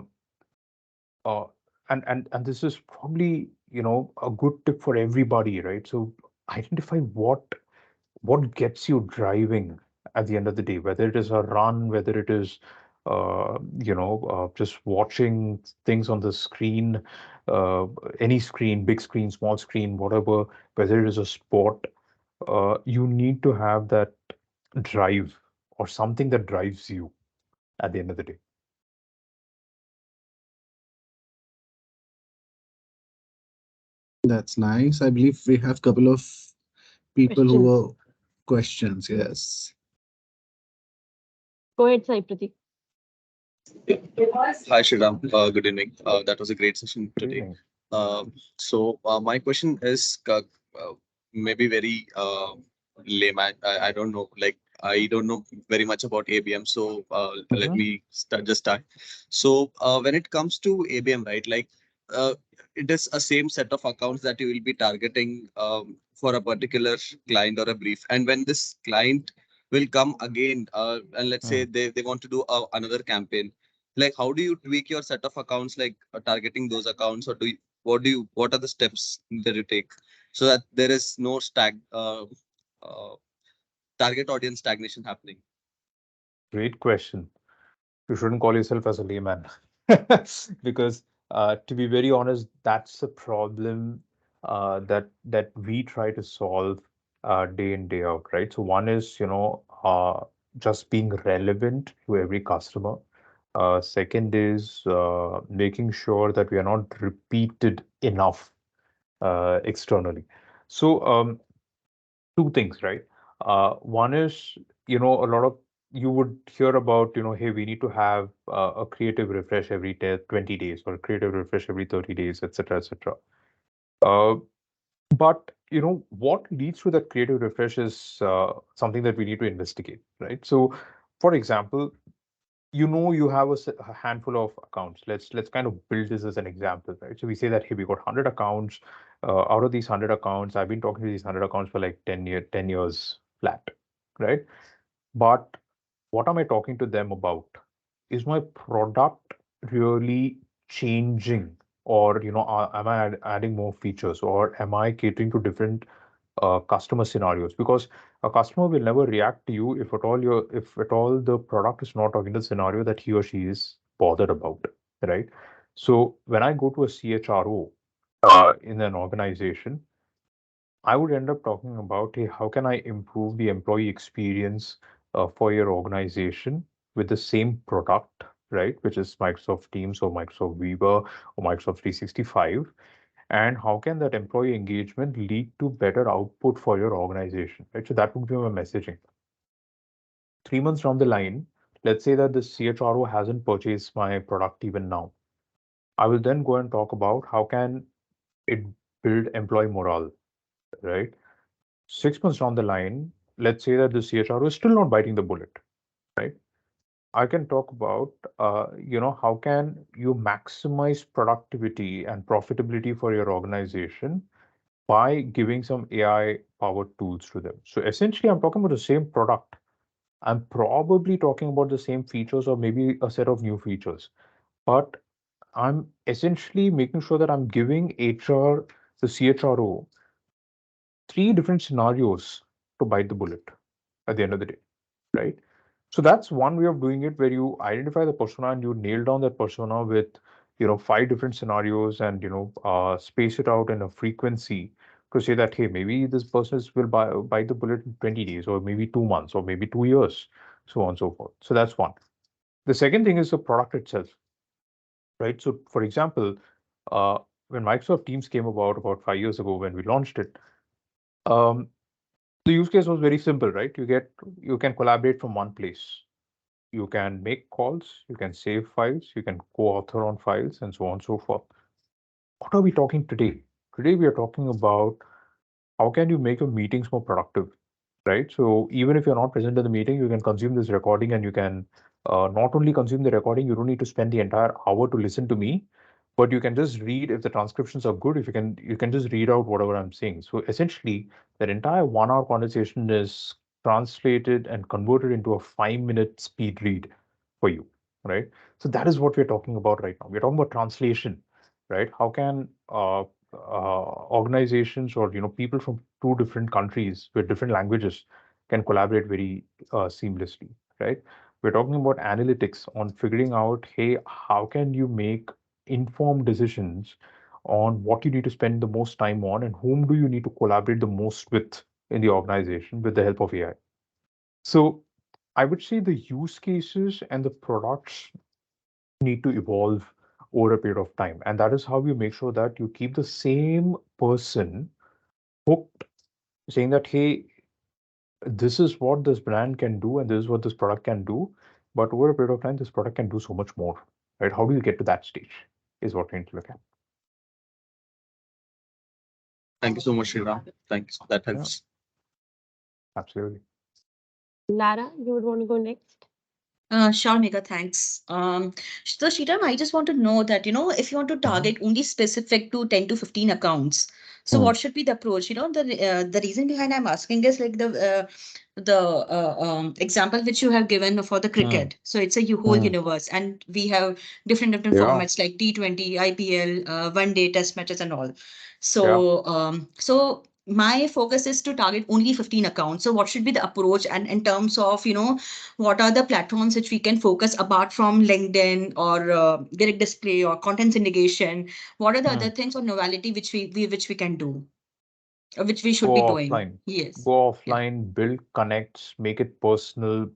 and this is probably, a good tip for everybody, right? So identify what gets you driving at the end of the day, whether it is a run, whether it is just watching things on the screen, uh, any screen, big screen, small screen, whatever, whether it is a sport, you need to have that drive or something that drives you at the end of the day. That's nice. I believe we have couple of people who Questions. were questions. Yes. Go ahead, Sai Pratik. Hi, Shriram. Good evening. That was a great session Good today. evening. My question is maybe very layman. I don't know. Like I don't know very much about ABM. So let Hmm. me start. So when it comes to ABM, right? Like uh, it is a same set of accounts that you will be targeting for a particular client or a brief. And when this client will come again, and let's say they want to do another campaign, like how do you tweak your set of accounts, like targeting those accounts, or what are the steps that you take so that there is no uh, target audience stagnation happening? Great question. You shouldn't call yourself as a layman. Because to be very honest, that's a problem that we try to solve day in, day out, right? So one is, just being relevant to every customer. Second is making sure that we are not repeated enough externally. So two things, right? One is, a lot of you would hear about, hey, we need to have a creative refresh every 20 days or a creative refresh every 30 days, etc., etc. Uh, but what leads to that creative refresh is something that we need to investigate, right? So, for example, you have a handful of accounts. Let's kind of build this as an example, right? So we say that, hey, we got 100 accounts. Out of these 100 accounts, I've been talking to these 100 accounts for like 10 years flat, right? But what am I talking to them about? Is my product really changing, or am I adding more features, or am I catering to different customer scenarios? Because a customer will never react to you if at all the product is not talking to the scenario that he or she is bothered about, right? So when I go to a CHRO in an organization, I would end up talking about, hey, how can I improve the employee experience for your organization with the same product, right? Which is Microsoft Teams or Microsoft Viva or Microsoft 365. And how can that employee engagement lead to better output for your organization, right? So that would be my messaging. 3 months down the line, let's say that the CHRO hasn't purchased my product even now. I will then go and talk about how can it build employee morale, right? 6 months down the line, let's say that the CHRO is still not biting the bullet, right? I can talk about, how can you maximize productivity and profitability for your organization by giving some AI powered tools to them. So essentially, I'm talking about the same product. I'm probably talking about the same features or maybe a set of new features, but I'm essentially making sure that I'm giving HR, the CHRO, three different scenarios to bite the bullet at the end of the day, right? So that's one way of doing it, where you identify the persona and you nail down that persona with, five different scenarios, and space it out in a frequency to say that, hey, maybe this person will bite the bullet in 20 days, or maybe 2 months, or maybe 2 years, so on and so forth. So that's one. The second thing is the product itself, right? So for example, uh, when Microsoft Teams came about 5 years ago when we launched it, um, The use case was very simple, right? You can collaborate from one place. You can make calls, you can save files, you can co-author on files, and so on and so forth. What are we talking today? Today we are talking about how can you make your meetings more productive, right? So even if you're not present in the meeting, you can consume this recording, and you can not only consume the recording, you don't need to spend the entire hour to listen to me, but you can just read if the transcriptions are good. If you can just read out whatever I'm saying. So essentially, that entire 1 hour conversation is translated and converted into a 5 minute speed read for you, right? So that is what we're talking about right now. We're talking about translation, right? How can organizations, or people from two different countries with different languages can collaborate very seamlessly, right? We're talking about analytics on figuring out, hey, how can you make informed decisions on what you need to spend the most time on, and whom do you need to collaborate the most with in the organization with the help of AI. So I would say the use cases and the products need to evolve over a period of time. And that is how you make sure that you keep the same person hooked, saying that, hey, this is what this brand can do and this is what this product can do. But over a period of time, this product can do so much more, right? How do you get to that stage is what we need to look at. Thank you so much, Shriram. Thanks. That Yeah, helps. absolutely. Lara, you would want to go next? Sure, Mega, thanks. So Shriram, I just want to know that, if you want to Mhm. target only specific to 10 to 15 accounts, so Hmm. what should be the approach? The reason behind I'm asking is like the example which you have given for the Hmm. cricket. So it's a whole Hmm. universe, and we have different Yeah, formats like T20, IPL, one day test matches and all. yeah. So my focus is to target only 15 accounts. So what should be the approach, and in terms of, what are the platforms which we can focus apart from LinkedIn or direct display or content syndication? What are the Hmm. other things or novelty which we can do, or which we Go should be doing? offline. Yes. Go Yeah. offline, build connects, make it personal,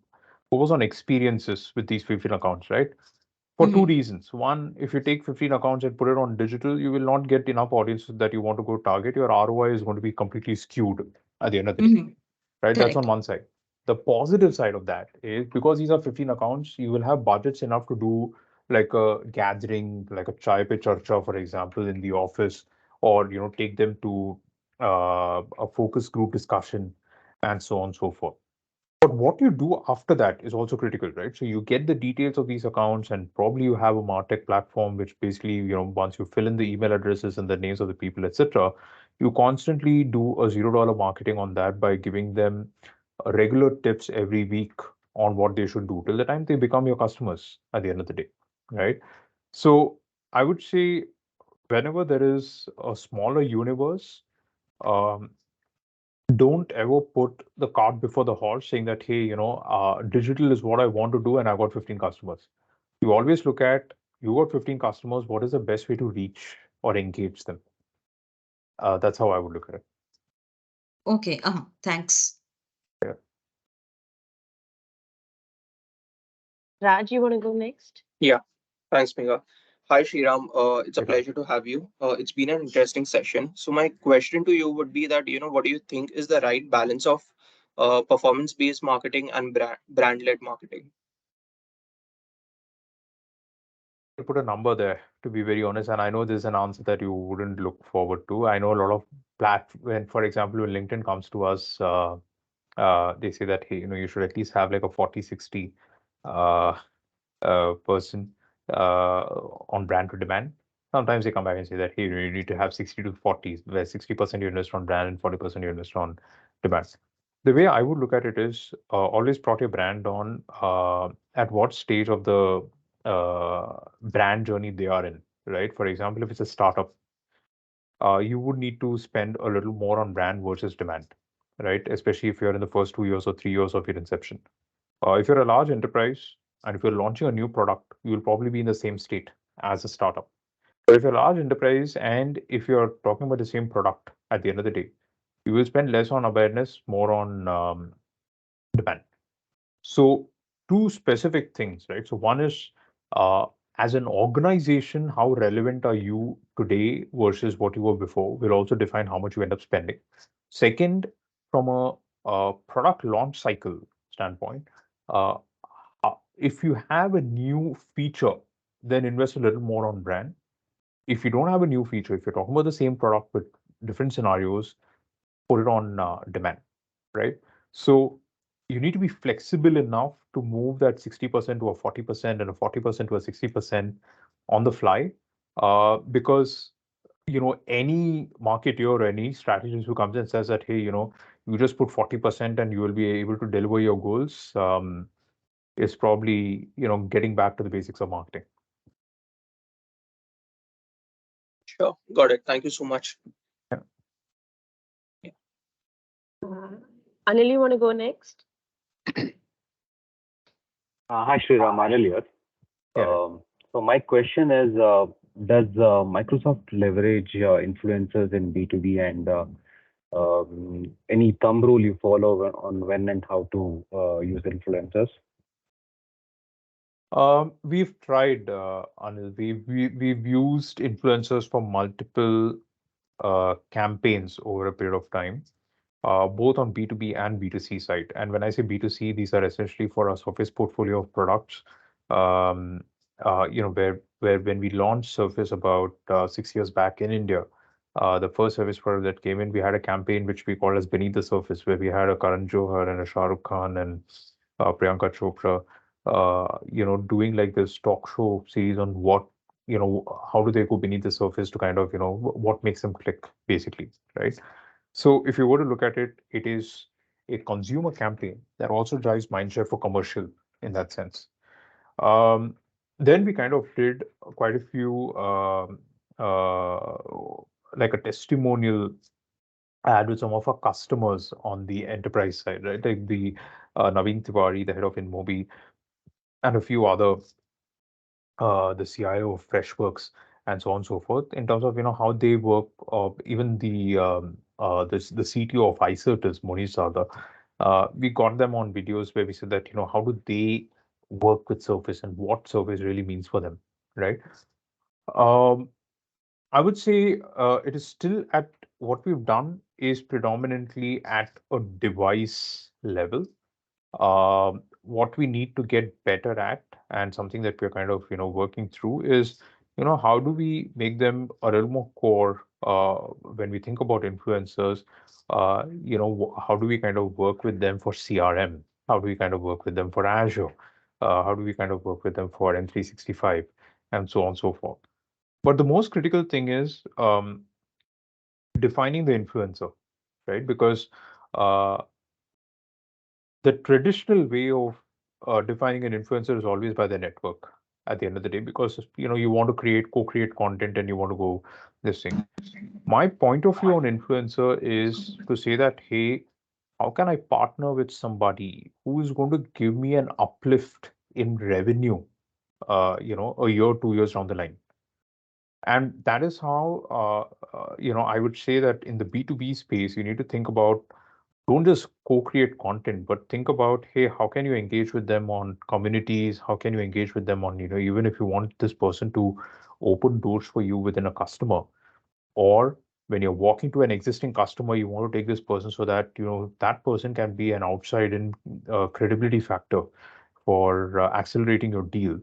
focus on experiences with these 15 accounts, right? For two Mm-hmm. reasons. One, if you take 15 accounts and put it on digital, you will not get enough audience that you want to go target. Your ROI is going to be completely skewed at the end of the day, Mm-hmm. right? That's on Correct. one side. The positive side of that is because these are 15 accounts, you will have budgets enough to do like a gathering, like a chai pe charcha, for example, in the office, or take them to a focus group discussion, and so on and so forth. But what you do after that is also critical, right? So you get the details of these accounts, and probably you have a MarTech platform, which basically, once you fill in the email addresses and the names of the people, etc., you constantly do a $0 marketing on that by giving them regular tips every week on what they should do till the time they become your customers at the end of the day, right? So I would say whenever there is a smaller universe, um, don't ever put the cart before the horse, saying that, hey, digital is what I want to do and I've got 15 customers. You always look at, you got 15 customers, what is the best way to reach or engage them? That's how I would look at it. Okay. Thanks. Yeah. Raj, you want to go next? Yeah, thanks, Megha. Hi, Shriram. It's a Hey, Raj. pleasure to have you. It's been an interesting session. So my question to you would be that, what do you think is the right balance of performance-based marketing and brand-led marketing? To put a number there, to be very honest, and I know this is an answer that you wouldn't look forward to. I know a lot of when, for example, when LinkedIn comes to us, they say that, hey, you should at least have like a 40/60 uh, person on brand to demand. Sometimes they come back and say that, hey, you need to have 60 to 40, where 60% you invest on brand and 40% you invest on demand. The way I would look at it is always plot your brand on at what stage of the brand journey they are in, right? For example, if it's a startup, you would need to spend a little more on brand versus demand, right? Especially if you're in the first 2 years or 3 years of your inception. If you're a large enterprise and if you're launching a new product, you'll probably be in the same state as a startup. But if you're a large enterprise and if you're talking about the same product at the end of the day, you will spend less on awareness, more on demand. So, two specific things, right? So, one is uh, as an organization, how relevant are you today versus what you were before will also define how much you end up spending. Second, from a product launch cycle standpoint, uh, if you have a new feature, then invest a little more on brand. If you don't have a new feature, if you're talking about the same product with different scenarios, put it on demand, right? So you need to be flexible enough to move that 60% to a 40% and a 40% to a 60% on the fly, because any marketer or any strategist who comes and says that, hey, you just put 40% and you will be able to deliver your goals, is probably getting back to the basics of marketing. Sure, got it. Thank you so much. Yeah. Uh, Anil, you want to go next? Hi, Shriram. Anil here. Yeah, right. So my question is, does Microsoft leverage influencers in B2B, and any thumb rule you follow on when and how to use influencers? We've tried, Anil. We've used influencers for multiple campaigns over a period of time, both on B2B and B2C side. And when I say B2C, these are essentially for our Surface portfolio of products. Um, where when we launched Surface about 6 years back in India, the first service product that came in, we had a campaign which we called as Beneath the Surface, where we had a Karan Johar and a Shah Rukh Khan and Priyanka Chopra, doing like this talk show series on how do they go beneath the surface to kind of, what makes them click, basically, right? So if you were to look at it, it is a consumer campaign that also drives mindshare for commercial in that sense. Um, then we kind of did quite a few like a testimonial ad with some of our customers on the enterprise side, right? Like the Naveen Tiwari, the head of InMobi, and a few other the CIO of Freshworks, and so on and so forth, in terms of how they work, even the CTO of iCert is Monish Zada. We got them on videos where we said that how do they work with Surface and what Surface really means for them, right? Um, I would say it is still at what we've done is predominantly at a device level. What we need to get better at, and something that we're kind of working through, is how do we make them a little more core when we think about influencers. How do we kind of work with them for CRM? How do we kind of work with them for Azure? How do we kind of work with them for M365, and so on and so forth? But the most critical thing is defining the influencer, right? Because uh, the traditional way of defining an influencer is always by the network at the end of the day, because you want to co-create content, and you want to go this thing. My point of view on influencer is to say that, hey, how can I partner with somebody who is going to give me an uplift in revenue, a year, 2 years down the line? And that is how, I would say that in the B2B space, you need to think about, don't just co-create content, but think about, hey, how can you engage with them on communities? How can you engage with them on, even if you want this person to open doors for you within a customer, or when you're walking to an existing customer, you want to take this person so that, that person can be an outside in credibility factor for accelerating your deal.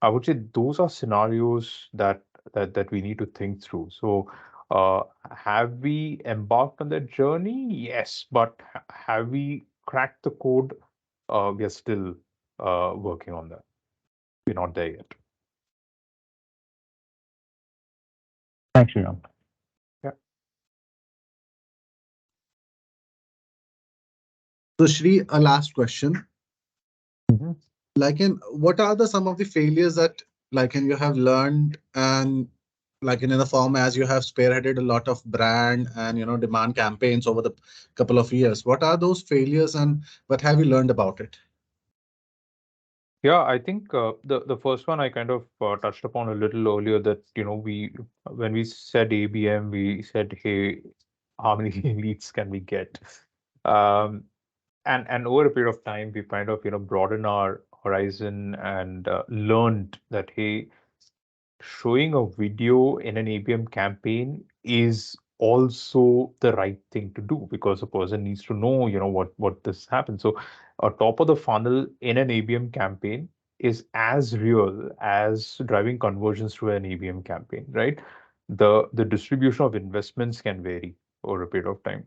I would say those are scenarios that we need to think through. So, have we embarked on that journey? Yes, but have we cracked the code? We are still working on that. We're not there yet. Thanks, Shriram. Yeah. So Shri, a last question. Mhm. Like in what are the some of the failures that you have learned, and in the form, as you have spearheaded a lot of brand and demand campaigns over the couple of years, what are those failures and what have you learned about it? Yeah, I think the first one I kind of touched upon a little earlier, that we when we said ABM, we said, hey, how many leads can we get? Um, and over a period of time, we kind of broaden our horizon and learned that, hey, showing a video in an ABM campaign is also the right thing to do, because a person needs to know, what this happens. So a top of the funnel in an ABM campaign is as real as driving conversions through an ABM campaign, right? The distribution of investments can vary over a period of time.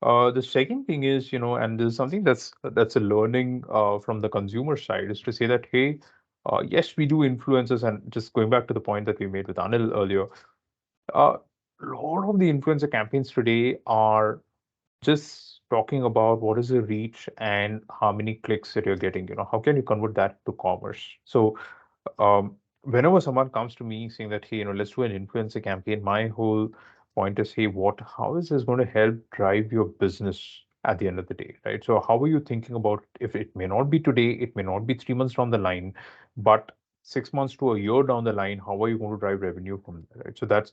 The second thing is, and this is something that's a learning from the consumer side, is to say that, hey, yes, we do influencers, and just going back to the point that we made with Anil earlier, a lot of the influencer campaigns today are just talking about what is the reach and how many clicks that you're getting. How can you convert that to commerce? So whenever someone comes to me saying that, hey, let's do an influencer campaign, my whole point is, hey, how is this going to help drive your business at the end of the day, right? So how are you thinking about, if it may not be today, it may not be 3 months down the line, but 6 months to a year down the line, how are you going to drive revenue from there, right? So that's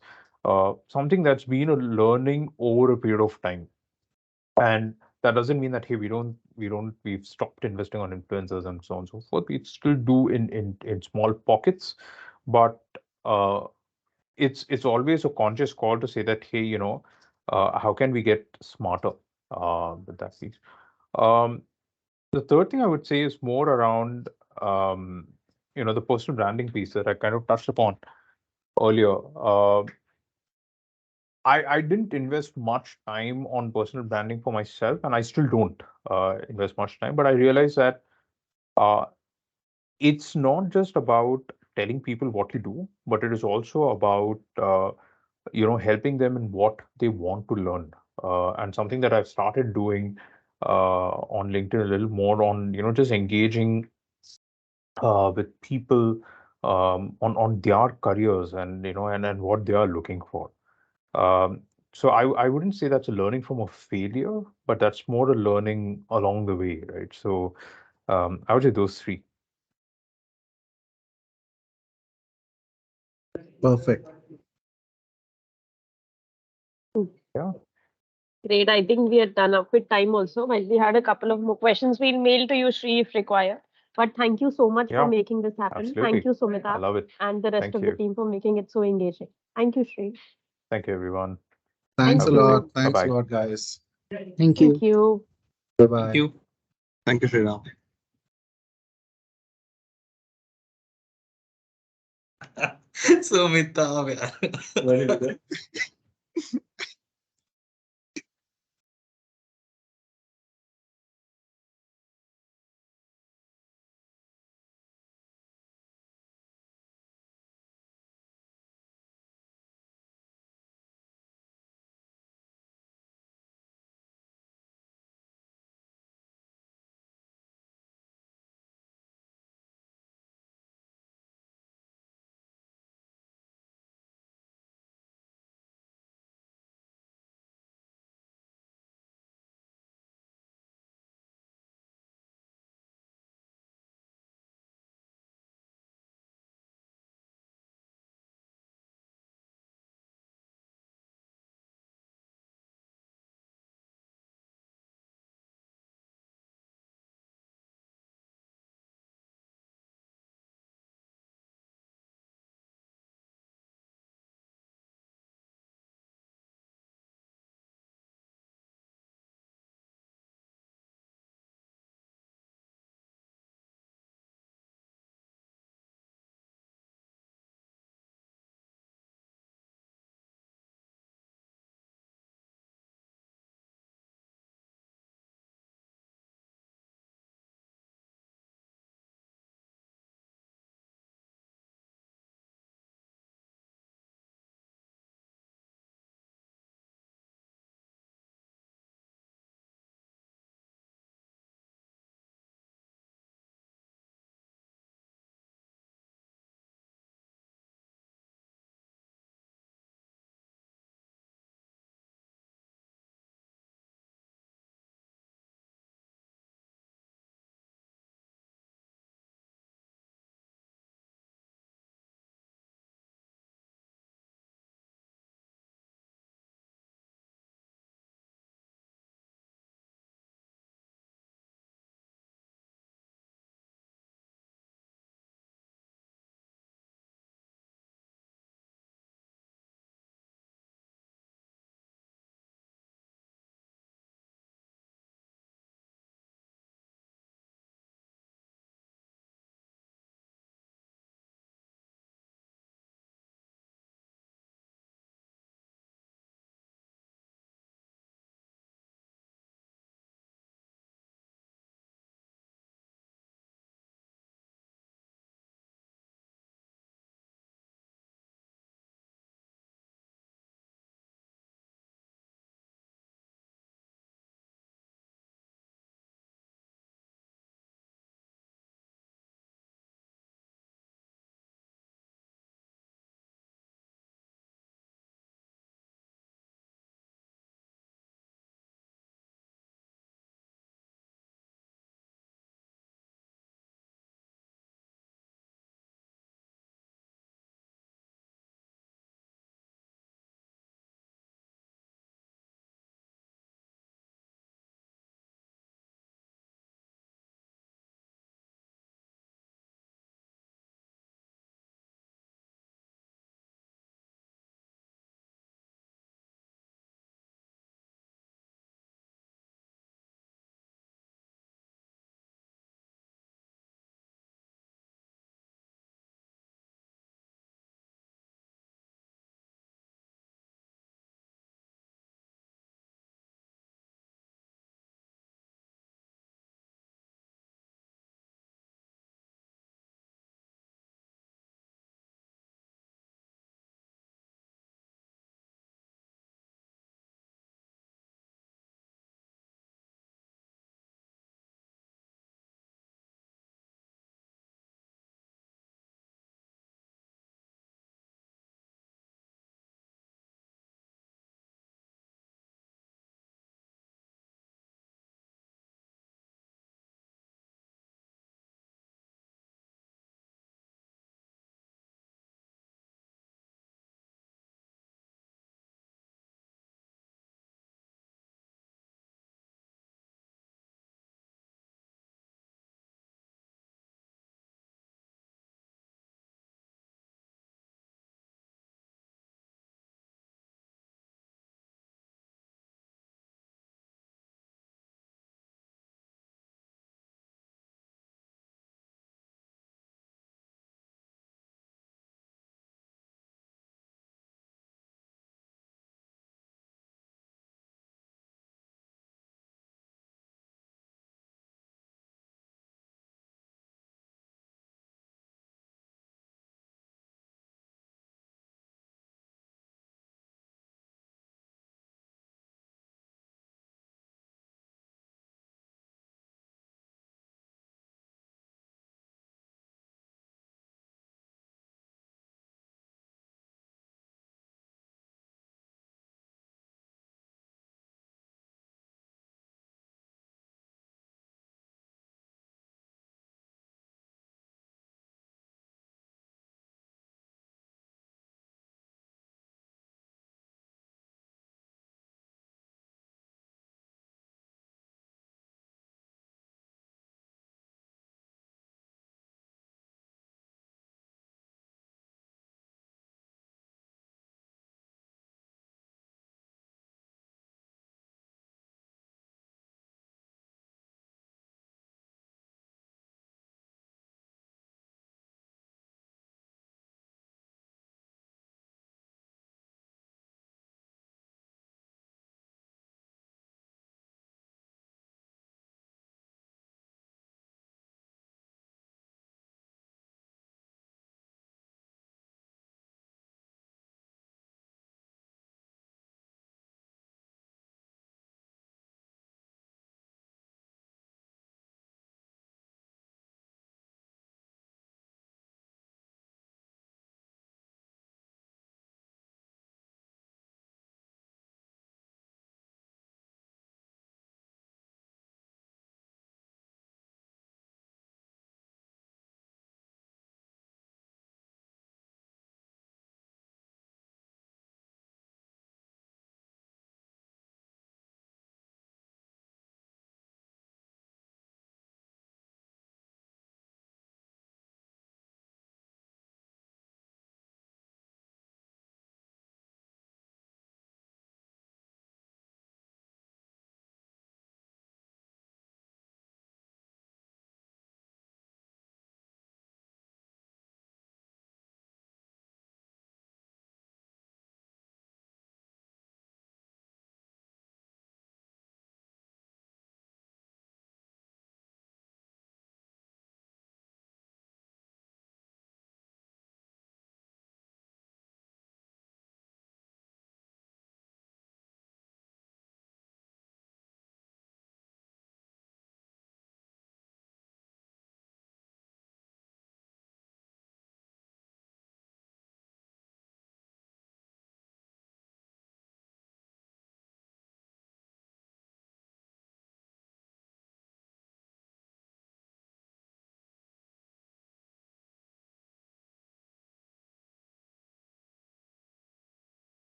something that's been a learning over a period of time. And that doesn't mean that, hey, we've stopped investing on influencers and so on and so forth. We still do in small pockets, but uh, it's always a conscious call to say that, hey, how can we get smarter with that piece. um, the third thing I would say is more around the personal branding piece that I kind of touched upon earlier. I didn't invest much time on personal branding for myself, and I still don't invest much time. But I realize that uh, it's not just about telling people what you do, but it is also about helping them in what they want to learn. And something that I've started doing on LinkedIn a little more on just engaging with people on their careers, and and what they are looking for. Um, so I wouldn't say that's a learning from a failure, but that's more a learning along the way, right? So I would say those three. Perfect. Yeah, Great. I think we are done up with time also. But we had a couple of more questions. We'll mail to you, Shri, if required. But thank you so much for yeah, making this happen. Thank absolutely. you, I Sumita, love it. and the rest Thank of the you. team for making it so engaging. Thank you, Shri. Thank you, everyone. Thanks Thank Have a a good you. day. lot. Bye Thanks a bye. lot, guys. Thank Thank you. you. Bye Thank bye. you. Thank you, Shriram. Sumita, yaar.